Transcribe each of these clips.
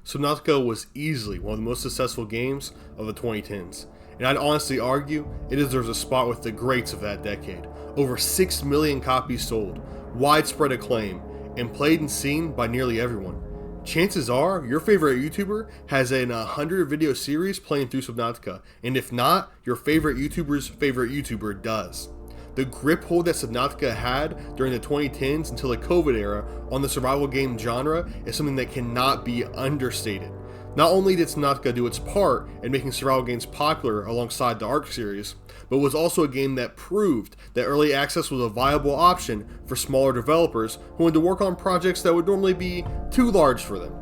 Subnautica was easily one of the most successful games of the 2010s, and I'd honestly argue it deserves a spot with the greats of that decade. Over 6 million copies sold, widespread acclaim, and played and seen by nearly everyone. Chances are your favorite YouTuber has an 100 video series playing through Subnautica, and if not, your favorite YouTuber's favorite YouTuber does. The grip hold that Subnautica had during the 2010s until the COVID era on the survival game genre is something that cannot be understated. Not only did Subnautica do its part in making survival games popular alongside the Ark series, but was also a game that proved that early access was a viable option for smaller developers who wanted to work on projects that would normally be too large for them.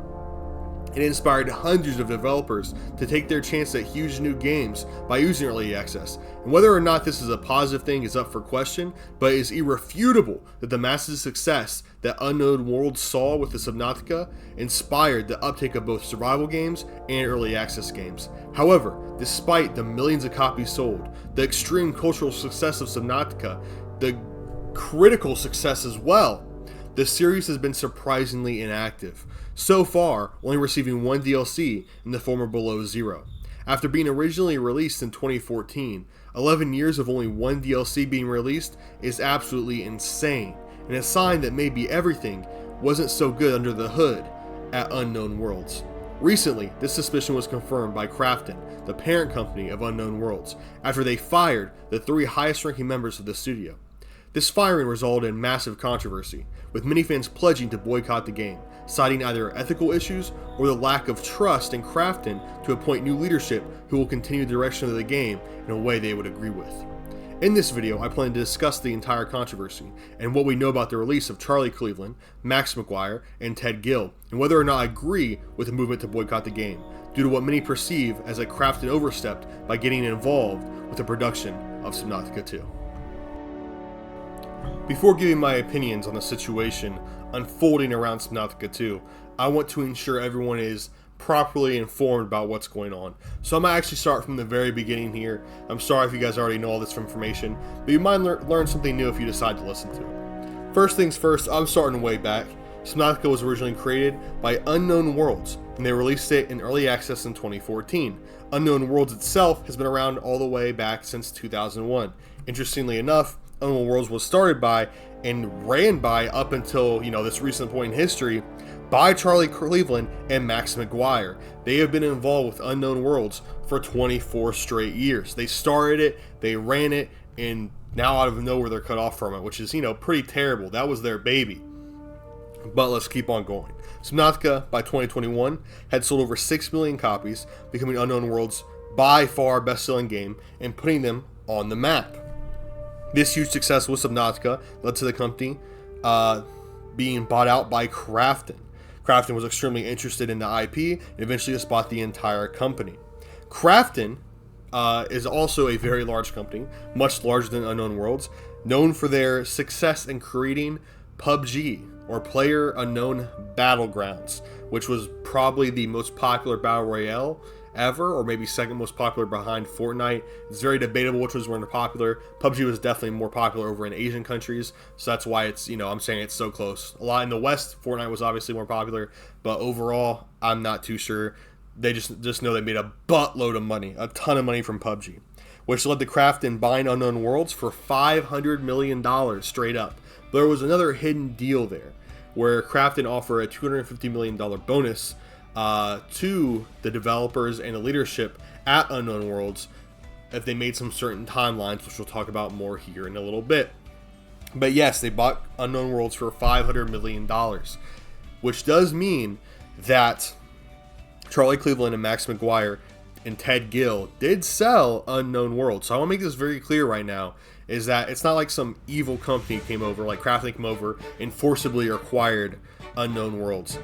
It inspired hundreds of developers to take their chance at huge new games by using early access, and whether or not this is a positive thing is up for question, but it is irrefutable that the massive success that Unknown Worlds saw with the Subnautica inspired the uptake of both survival games and early access games. However, despite the millions of copies sold, the extreme cultural success of Subnautica, the critical success as well, the series has been surprisingly inactive, so far only receiving one DLC in the form of Below Zero. After being originally released in 2014, 11 years of only one DLC being released is absolutely insane, and a sign that maybe everything wasn't so good under the hood at Unknown Worlds. Recently, this suspicion was confirmed by Krafton, the parent company of Unknown Worlds, after they fired the 3 highest ranking members of the studio. This firing resulted in massive controversy, with many fans pledging to boycott the game, citing either ethical issues or the lack of trust in Krafton to appoint new leadership who will continue the direction of the game in a way they would agree with. In this video, I plan to discuss the entire controversy and what we know about the release of Charlie Cleveland, Max McGuire, and Ted Gill, and whether or not I agree with the movement to boycott the game, due to what many perceive as a Krafton overstepped by getting involved with the production of Subnautica 2. Before giving my opinions on the situation unfolding around Subnautica 2, I want to ensure everyone is properly informed about what's going on. So I'm going to actually start from the very beginning here. I'm sorry if you guys already know all this information, but you might learn something new if you decide to listen to it. First things first, I'm starting way back. Subnautica was originally created by Unknown Worlds, and they released it in early access in 2014. Unknown Worlds itself has been around all the way back since 2001. Interestingly enough, Unknown Worlds was started by and ran by up until this recent point in history by Charlie Cleveland and Max McGuire. They have been involved with Unknown Worlds for 24 straight years. They started it, they ran it, and now out of nowhere they're cut off from it, which is pretty terrible. That was their baby. But let's keep on going. Subnautica by 2021 had sold over 6 million copies, becoming Unknown Worlds by far best-selling game and putting them on the map. This huge success with Subnautica led to the company being bought out by Krafton. Krafton was extremely interested in the IP and eventually just bought the entire company. Krafton is also a very large company, much larger than Unknown Worlds, known for their success in creating PUBG, or Player Unknown Battlegrounds, which was probably the most popular battle royale ever, or maybe second most popular behind Fortnite. It's very debatable which was more popular. PUBG was definitely more popular over in Asian countries, so that's why it's, I'm saying it's so close. A lot in the West, Fortnite was obviously more popular, but overall, I'm not too sure. They just know they made a buttload of money, a ton of money from PUBG, which led to Krafton buying Unknown Worlds for $500 million straight up. But there was another hidden deal there, where Krafton offered a $250 million bonus to the developers and the leadership at Unknown Worlds if they made some certain timelines, which we'll talk about more here in a little bit. But yes, they bought Unknown Worlds for $500 million, which does mean that Charlie Cleveland and Max McGuire and Ted Gill did sell Unknown Worlds. So I want to make this very clear right now, is that it's not like some evil company came over, like Krafton came over and forcibly acquired Unknown Worlds.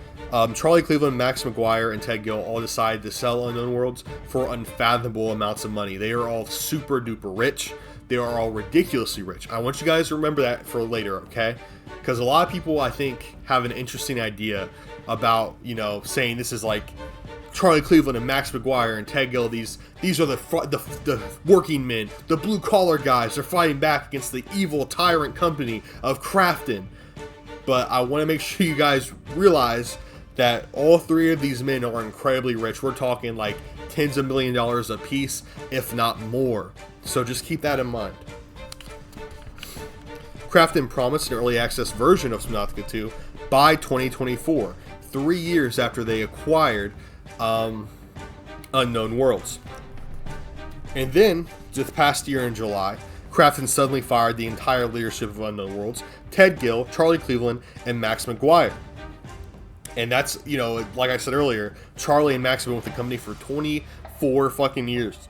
Charlie Cleveland, Max McGuire, and Ted Gill all decided to sell Unknown Worlds for unfathomable amounts of money. They are all super duper rich. They are all ridiculously rich. I want you guys to remember that for later, okay? Because a lot of people, I think, have an interesting idea about, saying this is like Charlie Cleveland and Max McGuire and Ted Gill. These are the working men, the blue collar guys. They're fighting back against the evil tyrant company of Krafton. But I want to make sure you guys realize that all three of these men are incredibly rich. We're talking like tens of $millions a piece, if not more. So just keep that in mind. Krafton promised an early access version of Subnautica 2 by 2024, 3 years after they acquired Unknown Worlds. And then, this past year in July, Krafton suddenly fired the entire leadership of Unknown Worlds, Ted Gill, Charlie Cleveland, and Max McGuire. And that's, you know, like I said earlier, Charlie and Max have been with the company for 24 fucking years.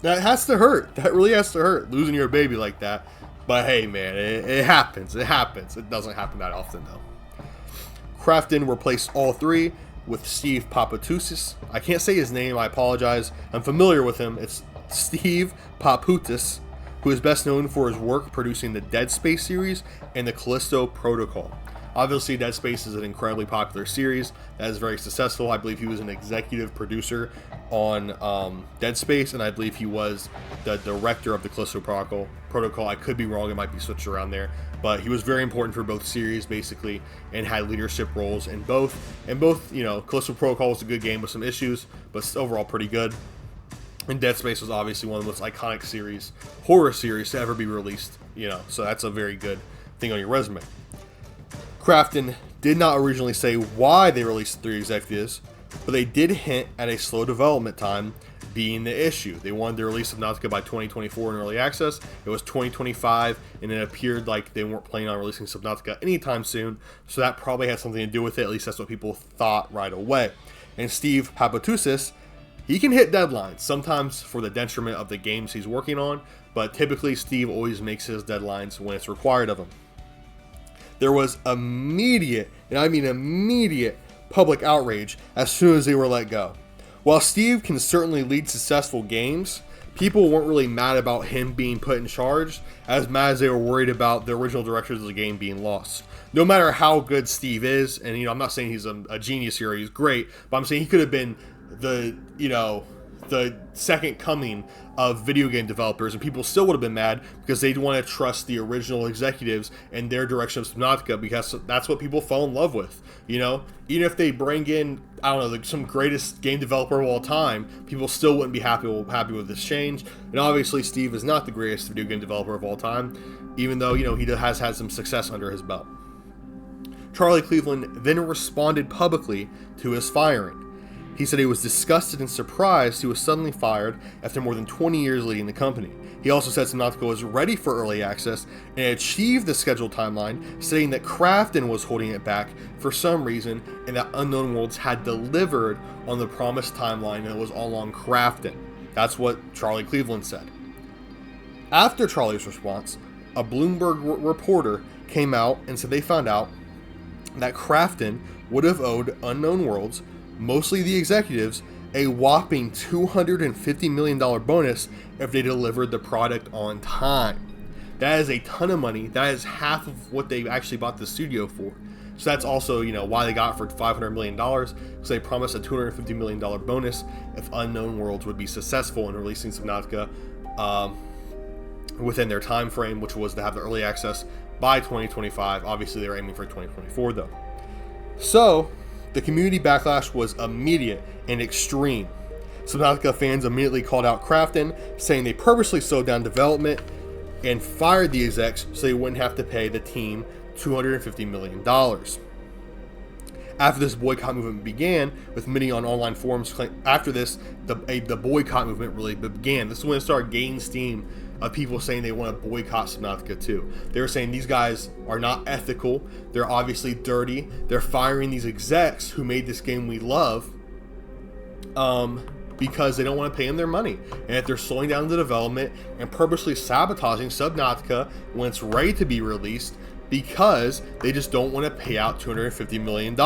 That has to hurt. That really has to hurt, losing your baby like that. But hey, man, it happens. It happens. It doesn't happen that often, though. Krafton replaced all three with Steve Papoutis. I can't say his name. I apologize. I'm familiar with him. It's Steve Papoutis, who is best known for his work producing the Dead Space series and the Callisto Protocol. Obviously, Dead Space is an incredibly popular series that is very successful. I believe he was an executive producer on Dead Space, and I believe he was the director of the Callisto Protocol. I could be wrong. It might be switched around there. But he was very important for both series, basically, and had leadership roles in both. And both, you know, Callisto Protocol was a good game with some issues, but overall pretty good. And Dead Space was obviously one of the most iconic horror series to ever be released, you know, so that's a very good thing on your resume. Krafton did not originally say why they released the three executives, but they did hint at a slow development time being the issue. They wanted to release Subnautica by 2024 in early access. It was 2025, and it appeared like they weren't planning on releasing Subnautica anytime soon, so that probably had something to do with it. At least that's what people thought right away. And Steve Papoutis, he can hit deadlines, sometimes for the detriment of the games he's working on, but typically Steve always makes his deadlines when it's required of him. There was immediate, and I mean immediate, public outrage as soon as they were let go. While Steve can certainly lead successful games, people weren't really mad about him being put in charge, as mad as they were worried about the original directors of the game being lost. No matter how good Steve is, and you know, I'm not saying he's a genius here, he's great, but I'm saying he could have been the second coming of video game developers, and people still would have been mad because they'd want to trust the original executives and their direction of Subnautica, because that's what people fell in love with. You know, even if they bring in, I don't know, some greatest game developer of all time, people still wouldn't be happy with this change. And obviously Steve is not the greatest video game developer of all time, even though, you know, he has had some success under his belt. Charlie Cleveland then responded publicly to his firing. He said he was disgusted and surprised he was suddenly fired after more than 20 years leading the company. He also said Subnautica was ready for early access and achieved the scheduled timeline, stating that Krafton was holding it back for some reason and that Unknown Worlds had delivered on the promised timeline and it was all on Krafton. That's what Charlie Cleveland said. After Charlie's response, a Bloomberg reporter came out and said they found out that Krafton would have owed Unknown Worlds, mostly the executives, a whopping $250 million bonus if they delivered the product on time. That is a ton of money. That is half of what they actually bought the studio for. So that's also, you know, why they got it for $500 million, because they promised a $250 million bonus if Unknown Worlds would be successful in releasing Subnautica within their time frame, which was to have the early access by 2025. Obviously, they were aiming for 2024, though. So the community backlash was immediate and extreme. Subnautica fans immediately called out Krafton, saying they purposely slowed down development and fired the execs so they wouldn't have to pay the team $250 million. After this boycott movement began, with many on online forums after this, the boycott movement really began. This is when it started gaining steam of people saying they want to boycott Subnautica 2. They were saying these guys are not ethical, they're obviously dirty, they're firing these execs who made this game we love because they don't want to pay them their money, and that they're slowing down the development and purposely sabotaging Subnautica when it's ready to be released because they just don't want to pay out $250 million.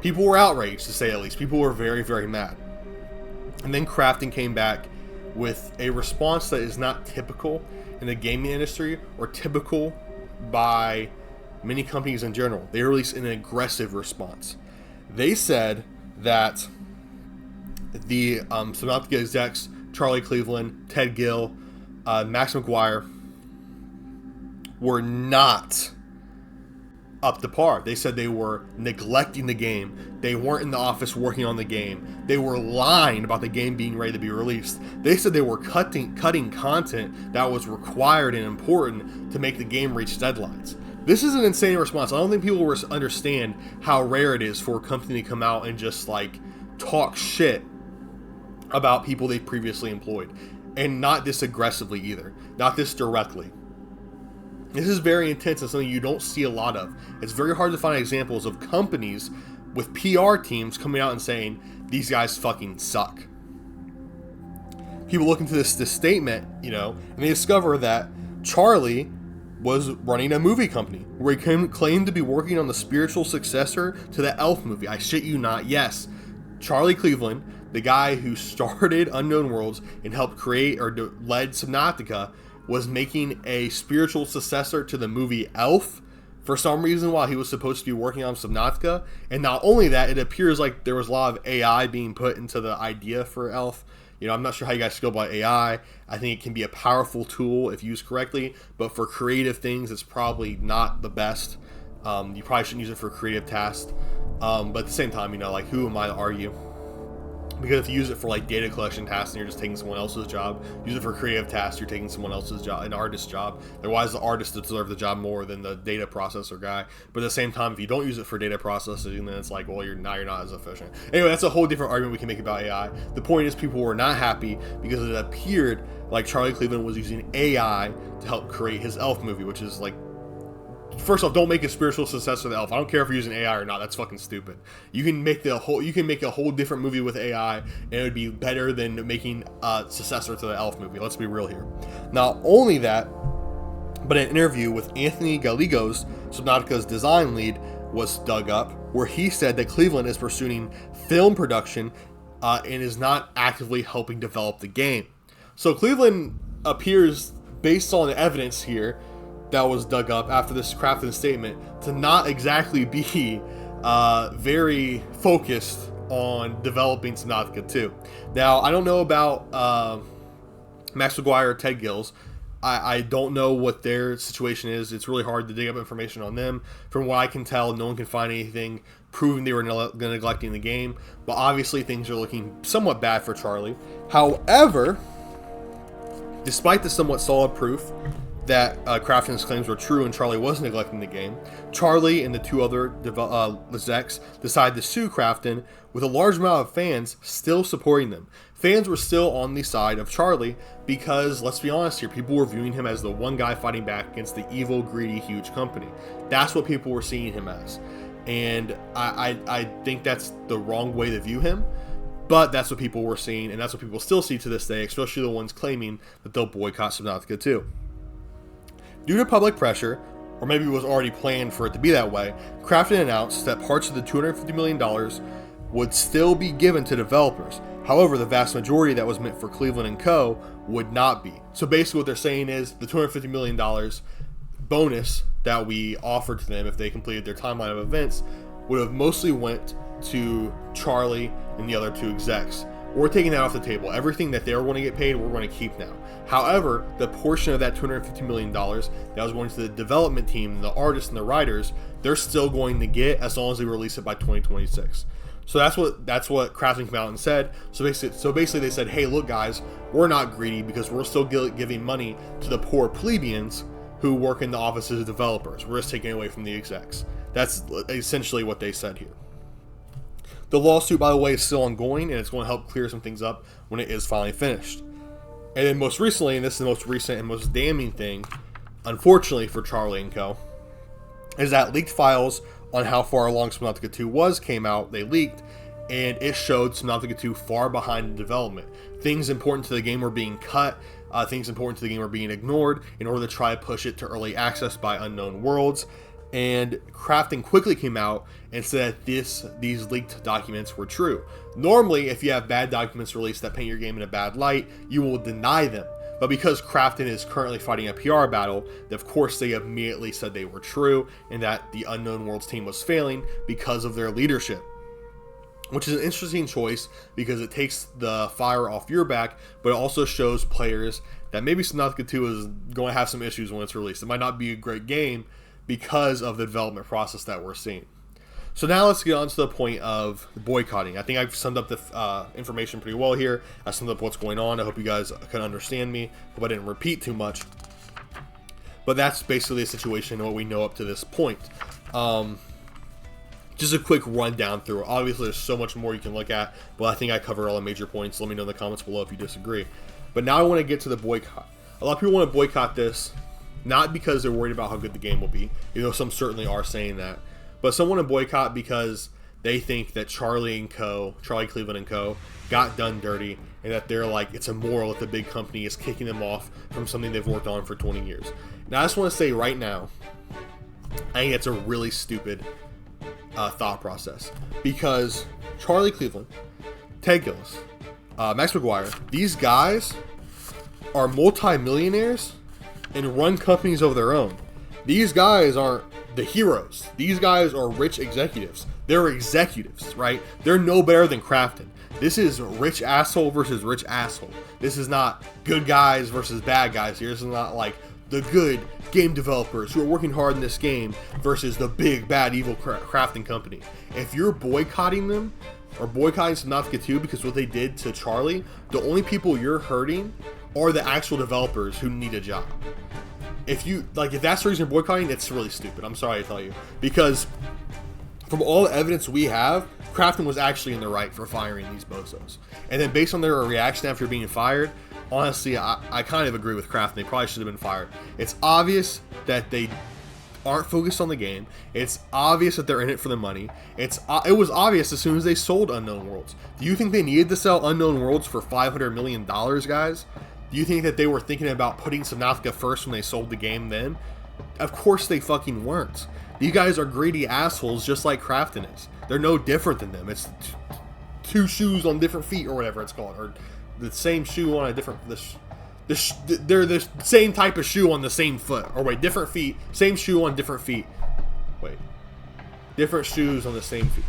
People were outraged, to say at least. People were very, very mad. And then Krafton came back with a response that is not typical in the gaming industry or typical by many companies in general. They released an aggressive response. They said that the Subnautica execs, Charlie Cleveland, Ted Gill, Max McGuire, were not up to par. They said they were neglecting the game. They weren't in the office working on the game. They were lying about the game being ready to be released. They said they were cutting content that was required and important to make the game reach deadlines. This is an insane response. I don't think people understand how rare it is for a company to come out and just like talk shit about people they've previously employed. And not this aggressively either. Not this directly. This is very intense and something you don't see a lot of. It's very hard to find examples of companies with PR teams coming out and saying, these guys fucking suck. People look into this statement, and they discover that Charlie was running a movie company where he claimed to be working on the spiritual successor to the Elf movie. I shit you not, yes. Charlie Cleveland, the guy who started Unknown Worlds and helped create or led Subnautica, was making a spiritual successor to the movie Elf for some reason while he was supposed to be working on Subnautica. And not only that, it appears like there was a lot of AI being put into the idea for Elf. I'm not sure how you guys feel about AI. I think it can be a powerful tool if used correctly, but for creative things, it's probably not the best. You probably shouldn't use it for creative tasks. But at the same time, who am I to argue? Because if you use it for like data collection tasks and you're just taking someone else's job, use it for creative tasks, you're taking someone else's job, an artist's job. Otherwise, the artist deserve the job more than the data processor guy. But at the same time, if you don't use it for data processing, then it's like, well, you're not as efficient. Anyway, that's a whole different argument we can make about AI. The point is, people were not happy because it appeared like Charlie Cleveland was using AI to help create his Elf movie, which is like, first off, don't make a spiritual successor of the Elf. I don't care if you're using AI or not. That's fucking stupid. You can make a whole different movie with AI, and it would be better than making a successor to the Elf movie. Let's be real here. Not only that, but an interview with Anthony Gallegos, Subnautica's design lead, was dug up, where he said that Cleveland is pursuing film production and is not actively helping develop the game. So Cleveland appears, based on the evidence here that was dug up after this Krafton statement, to not exactly be very focused on developing Subnautica 2. Now, I don't know about McGuire or Ted Gill's. I don't know what their situation is. It's really hard to dig up information on them. From what I can tell, no one can find anything proving they were neglecting the game. But obviously, things are looking somewhat bad for Charlie. However, despite the somewhat solid proof that Krafton's claims were true and Charlie was neglecting the game, Charlie and the two other execs decided to sue Krafton, with a large amount of fans still supporting them. Fans were still on the side of Charlie because, let's be honest here, people were viewing him as the one guy fighting back against the evil, greedy, huge company. That's what people were seeing him as. And I think that's the wrong way to view him. But that's what people were seeing, and that's what people still see to this day, especially the ones claiming that they'll boycott Subnautica 2. Due to public pressure, or maybe it was already planned for it to be that way, Krafton announced that parts of the $250 million would still be given to developers. However, the vast majority that was meant for Cleveland and Co. would not be. So basically what they're saying is the $250 million bonus that we offered to them if they completed their timeline of events would have mostly went to Charlie and the other two execs. We're taking that off the table. Everything that they were going to get paid, we're going to keep now. However, the portion of that $250 million that was going to the development team, the artists and the writers, they're still going to get as long as they release it by 2026. So that's what Krafton came out and said. So basically they said, hey, look guys, we're not greedy because we're still giving money to the poor plebeians who work in the offices of developers. We're just taking it away from the execs. That's essentially what they said here. The lawsuit, by the way, is still ongoing, and it's going to help clear some things up when it is finally finished. And then most recently, and this is the most recent and most damning thing, unfortunately for Charlie and Co., is that leaked files on how far along Subnautica 2 came out. They leaked, and it showed Subnautica 2 far behind in development. Things important to the game were being cut. Things important to the game were being ignored in order to try to push it to early access by Unknown Worlds. And Krafton quickly came out and said that these leaked documents were true. Normally, if you have bad documents released that paint your game in a bad light, you will deny them. But because Krafton is currently fighting a PR battle, of course they immediately said they were true and that the Unknown Worlds team was failing because of their leadership. Which is an interesting choice because it takes the fire off your back, but it also shows players that maybe Subnautica 2 is going to have some issues when it's released. It might not be a great game, because of the development process that we're seeing. So now let's get on to the point of boycotting. I think I've summed up the information pretty well here. I summed up what's going on. I hope you guys can understand me. Hope I didn't repeat too much. But that's basically the situation and what we know up to this point. Just a quick rundown through it. Obviously, there's so much more you can look at, but I think I cover all the major points. Let me know in the comments below if you disagree. But now I want to get to the boycott. A lot of people want to boycott this, not because they're worried about how good the game will be, even though some certainly are saying that, but some want to boycott because they think that Charlie Cleveland and Co. got done dirty, and that they're like, it's immoral that the big company is kicking them off from something they've worked on for 20 years. Now, I just want to say right now, I think it's a really stupid thought process, because Charlie Cleveland, Ted Gill, Max McGuire, these guys are multi-millionaires and run companies of their own. These guys aren't the heroes. These guys are rich executives. They're executives, right? They're no better than Krafton. This is rich asshole versus rich asshole. This is not good guys versus bad guys here. This is not like the good game developers who are working hard in this game versus the big, bad, evil Krafton company. If you're boycotting them, or boycotting Subnautica 2 because what they did to Charlie, the only people you're hurting are the actual developers who need a job. If that's the reason you're boycotting, it's really stupid. I'm sorry to tell you. Because from all the evidence we have, Krafton was actually in the right for firing these bozos. And then based on their reaction after being fired, honestly, I kind of agree with Krafton. They probably should have been fired. It's obvious that they aren't focused on the game. It's obvious that they're in it for the money. It was obvious as soon as they sold Unknown Worlds. Do you think they needed to sell Unknown Worlds for $500 million, guys? Do you think that they were thinking about putting Subnautica first when they sold the game then? Of course they fucking weren't. These guys are greedy assholes just like Krafton is. They're no different than them. It's two shoes on different feet or whatever it's called. Or the same shoe on a different... they're the same type of shoe on the same foot. Or wait, different feet. Same shoe on different feet. Wait. Different shoes on the same feet.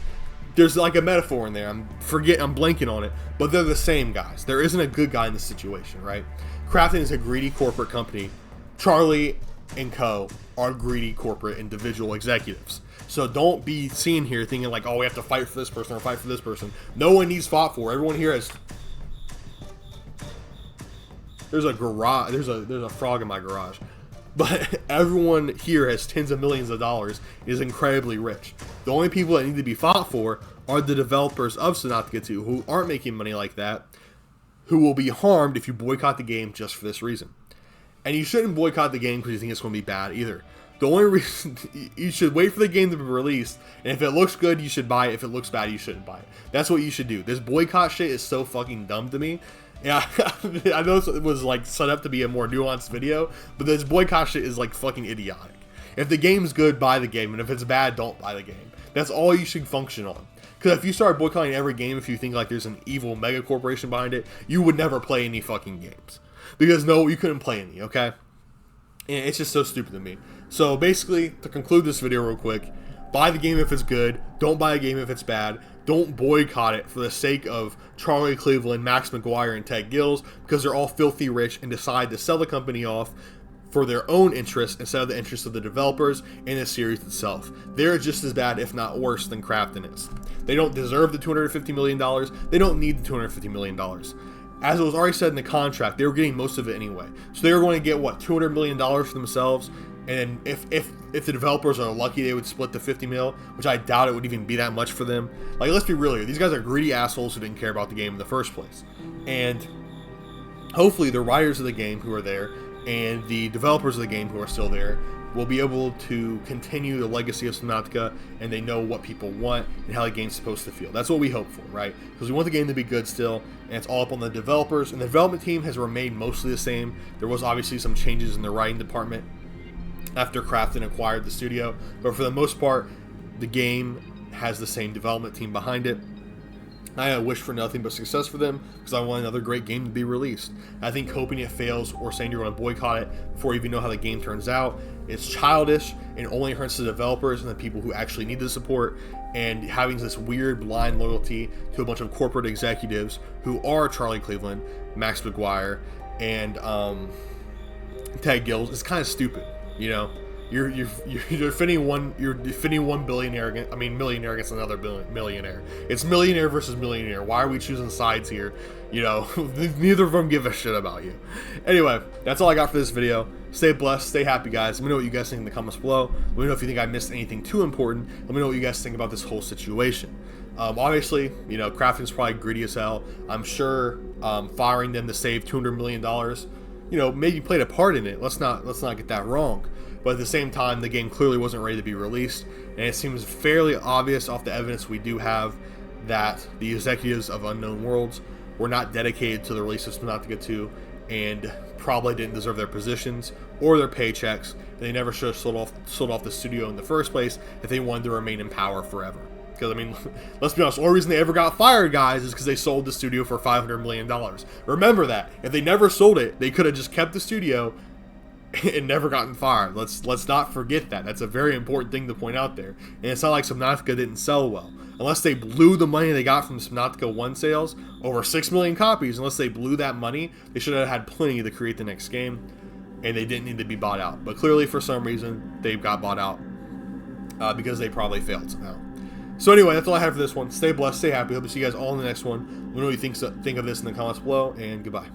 There's like a metaphor in there. I'm blanking on it. But they're the same guys. There isn't a good guy in this situation, right? Krafton is a greedy corporate company. Charlie and Co. are greedy corporate individual executives. So don't be seen here thinking like, oh, we have to fight for this person or fight for this person. No one needs fought for. Everyone here has... There's a garage. There's a frog in my garage. But everyone here has tens of millions of dollars, is incredibly rich. The only people that need to be fought for are the developers of Subnautica 2, who aren't making money like that, who will be harmed if you boycott the game just for this reason. And you shouldn't boycott the game because you think it's going to be bad either. The only reason, you should wait for the game to be released, and if it looks good, you should buy it. If it looks bad, you shouldn't buy it. That's what you should do. This boycott shit is so fucking dumb to me. Yeah, I know it was like set up to be a more nuanced video, but this boycott shit is like fucking idiotic. If the game's good, buy the game, and if it's bad, don't buy the game. That's all you should function on. Because if you start boycotting every game, if you think like there's an evil mega corporation behind it, you would never play any fucking games. Because no, you couldn't play any, okay? And it's just so stupid to me. So basically, to conclude this video real quick, buy the game if it's good, don't buy a game if it's bad. Don't boycott it for the sake of Charlie Cleveland, Max McGuire, and Ted Gill, because they're all filthy rich and decide to sell the company off for their own interests instead of the interests of the developers and the series itself. They're just as bad, if not worse, than Krafton is. They don't deserve the $250 million. They don't need the $250 million. As it was already said in the contract, they were getting most of it anyway. So they were going to get, what, $200 million for themselves? And if the developers are lucky, they would split the 50 mil, which I doubt it would even be that much for them. Like, let's be real here. These guys are greedy assholes who didn't care about the game in the first place. And hopefully the writers of the game who are there and the developers of the game who are still there will be able to continue the legacy of Subnautica, and they know what people want and how the game's supposed to feel. That's what we hope for, right? Because we want the game to be good still, and it's all up on the developers. And the development team has remained mostly the same. There was obviously some changes in the writing department after Krafton acquired the studio, but for the most part, the game has the same development team behind it. I wish for nothing but success for them, because I want another great game to be released. I think hoping it fails or saying you're going to boycott it before you even know how the game turns out is childish and only hurts the developers and the people who actually need the support, and having this weird blind loyalty to a bunch of corporate executives who are Charlie Cleveland, Max McGuire, and Ted Gill is kind of stupid. You know, You're defending one billionaire against, I mean millionaire against another millionaire. It's millionaire versus millionaire. Why are we choosing sides here? You know, neither of them give a shit about you. Anyway, that's all I got for this video. Stay blessed, stay happy, guys. Let me know what you guys think in the comments below. Let me know if you think I missed anything too important. Let me know what you guys think about this whole situation. Obviously, you know, Krafton's probably greedy as hell. I'm sure firing them to save $200 million, you know, maybe played a part in it. Let's not get that wrong. But at the same time, the game clearly wasn't ready to be released, and it seems fairly obvious off the evidence we do have that the executives of Unknown Worlds were not dedicated to the release of Subnautica 2 and probably didn't deserve their positions or their paychecks. They never should have sold off the studio in the first place if they wanted to remain in power forever. Because, I mean, let's be honest, the only reason they ever got fired, guys, is because they sold the studio for $500 million. Remember that. If they never sold it, they could have just kept the studio and never gotten fired. Let's not forget that. That's a very important thing to point out there. And it's not like Subnautica didn't sell well. Unless they blew the money they got from Subnautica 1 sales, over 6 million copies, unless they blew that money, they should have had plenty to create the next game, and they didn't need to be bought out. But clearly, for some reason, they got bought out because they probably failed somehow. So anyway, that's all I have for this one. Stay blessed, stay happy. Hope to see you guys all in the next one. Let me know what you think of this in the comments below, and goodbye.